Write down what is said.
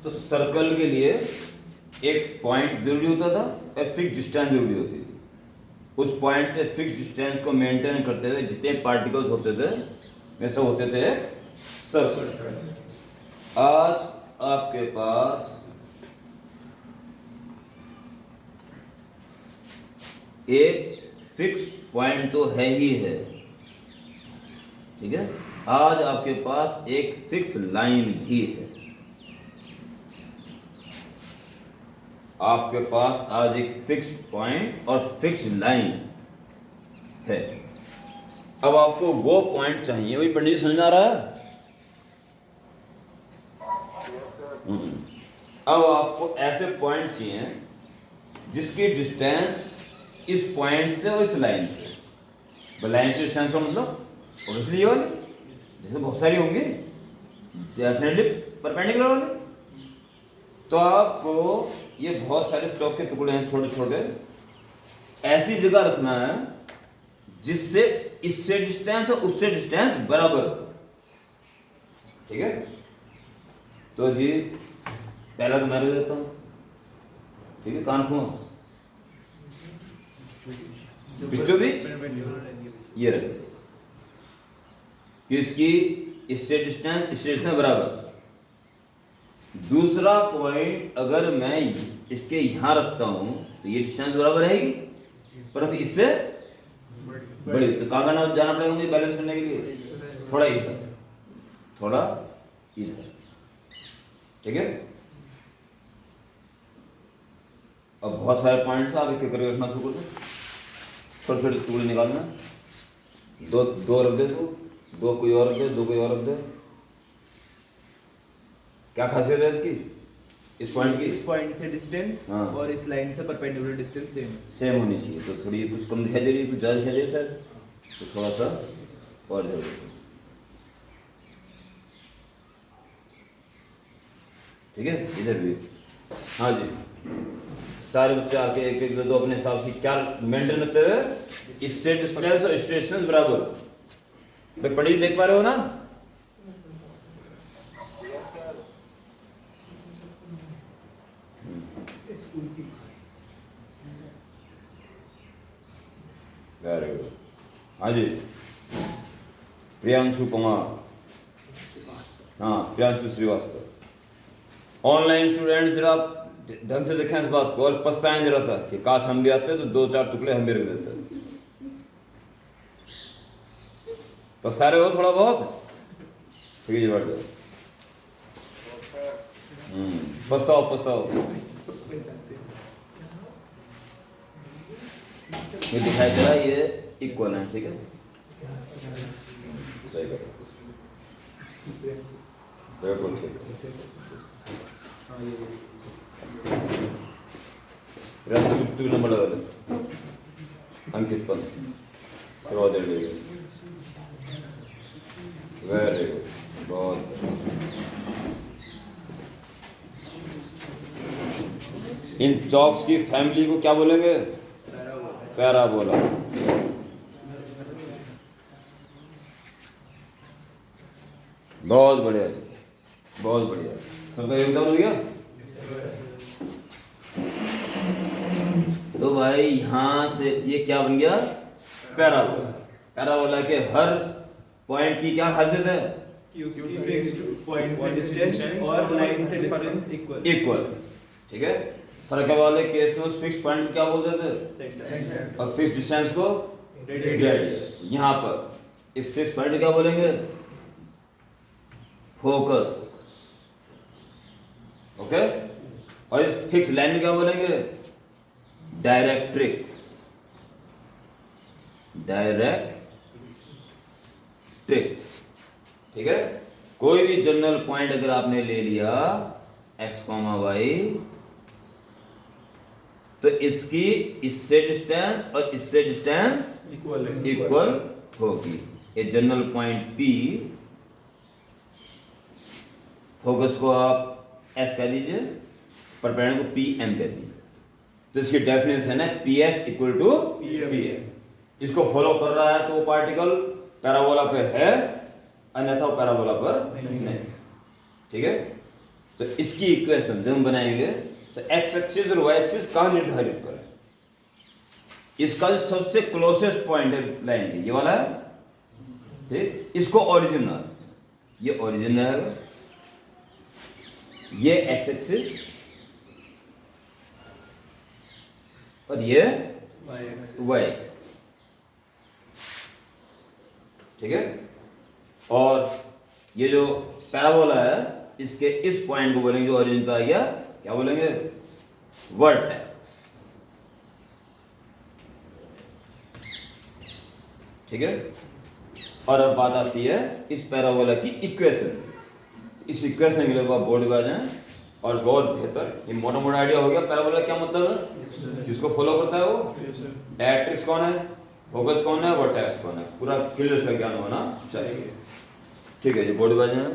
तो सर्कल के लिए एक पॉइंट जरूरी होता था और फिक्स डिस्टेंस जरूरी होती थी। उस पॉइंट से फिक्स डिस्टेंस को मेंटेन करते हुए जितने पार्टिकल्स होते थे वे सब होते थे सर्कल। आज आपके पास एक फिक्स पॉइंट तो है ही है, ठीक है। आज आपके पास एक फिक्स लाइन भी है। आपके पास आज एक फिक्स पॉइंट और फिक्स लाइन है। अब आपको वो पॉइंट चाहिए, वही पंडित जी समझ में आ रहा है? अब आपको ऐसे पॉइंट चाहिए जिसकी डिस्टेंस इस पॉइंट से और इस लाइन से, लाइन से डिस्टेंस का मतलब ऑब्वियसली ये वाली, जैसे बहुत सारी होंगी डेफिनेटली परपेंडिकुलर वाले। तो आपको ये बहुत सारे चौक के टुकड़े हैं छोटे छोटे, ऐसी जगह रखना है जिससे इससे डिस्टेंस और उससे डिस्टेंस बराबर, ठीक है। तो जी पहला तो मैं देता हूं, ठीक है। कान खुआ बीचों बीच ये रहे कि इसकी इससे डिस्टेंस इससे डिस्टेंस बराबर। दूसरा पॉइंट अगर मैं इसके यहां रखता हूं तो ये डिस्टेंस बराबर रहेगी, परंतु इससे बड़ी। तो कहां जाना पड़ेगा मुझे बैलेंस करने के लिए? थोड़ा इधर, थोड़ा इधर, ठीक है। अब बहुत सारे पॉइंट्स आप एक एक करके रखना शुरू कर दो, छोटे छोटे टुकड़े निकालना। दो रख दे, तो दो कोई और रख दे, दो कोई और रख दे। क्या खासियत है इसकी, इस पॉइंट की? इस पॉइंट से डिस्टेंस और इस लाइन से परपेंडिकुलर डिस्टेंस सेम होनी चाहिए। तो थोड़ी कुछ कम दिखाई दे रही है, कुछ ज़्यादा दिखाई दे रही है सर, तो थोड़ा सा और इधर, ठीक है। इधर भी हाँ जी, सारे बच्चे आके एक एक दो अपने हिसाब से क्या मेंटेन रखते हुए इससे डिस्टेंस और डिस्टेंस बराबर। भाई पंडित जी देख पा रहे हो ना? Very good. हाँ जी, प्रियांशु कुमार, हाँ प्रियांशु श्रीवास्तव। ऑनलाइन स्टूडेंट जरा ढंग से देखें इस बात को और पछताएं जरा सा कि काश हम भी आते तो दो चार टुकड़े हम भी रख देते। पछता रहे हो थोड़ा बहुत? ठीक है जी, बैठ जाओ। पछताओ पछताओ। ये दिखाई दे रहा है, ये इक्वल है, ठीक है। बिल्कुल ठीक है। नंबर लगा दे, अंकित पंत, वेरी गुड, बहुत। इन चॉक्स की फैमिली को क्या बोलेंगे? पैराबोला। बहुत बढ़िया जी, बहुत बढ़िया। सबका योगदान हो गया। तो भाई यहां से ये क्या बन गया? पैराबोला। पैराबोला के हर पॉइंट की क्या खासियत है? पॉइंट से डिस्टेंस और लाइन से डिस्टेंस इक्वल, ठीक है। सर्कल वाले केस में उस फिक्स पॉइंट को क्या बोलते थे? और फिक्स डिस्टेंस को रेडियस। यहां पर इस फिक्स पॉइंट क्या बोलेंगे? Focus, okay. और इस फिक्स लाइन में क्या बोलेंगे? डायरेक्ट्रिक्स, डायरेक्ट्रिक्स, ठीक है। कोई भी जनरल पॉइंट अगर आपने ले लिया x, y, तो इसकी इससे डिस्टेंस और इससे डिस्टेंस इक्वल होगी। ये जनरल पॉइंट P, फोकस को आप S कह दीजिए, परपेंडिकुलर को PM कह दीजिए। तो इसकी डेफिनेशन है PS इक्वल टू PM। इसको फॉलो कर रहा है तो वो पार्टिकल पैराबोला पे है, अन्यथा वो पैराबोला पर नहीं, ठीक है। तो इसकी इक्वेशन जब हम बनाएंगे तो एक्स एक्सिस और वाई एक्सिस कहाँ निर्धारित करें, इसका जो सबसे क्लोजेस्ट पॉइंट है लाइन के ये वाला है, ठीक, इसको ओरिजिन ना, ये ओरिजिन रहेगा, ये एक्स एक्सिस और ये वाई एक्सिस, ठीक है। और ये जो पैराबोला है इसके इस पॉइंट को बोलेंगे जो ओरिजिन पे आ गया, क्या बोलेंगे, वर्टेक्स, ठीक है। और अब बात आती है इस पैराबोला की इक्वेशन। इस इक्वेशन के लिए आप बोर्ड पे आ जाएं और गौर बेहतर, ये मोटा मोटा आइडिया हो गया पैराबोला क्या मतलब है, किसको फॉलो करता है वो, डायरेक्ट्रिक्स कौन है, फोकस कौन है, वर्टेक्स कौन है, पूरा क्लियर सा ज्ञान होना चाहिए, ठीक है जी। बोर्ड पे आ जाएं।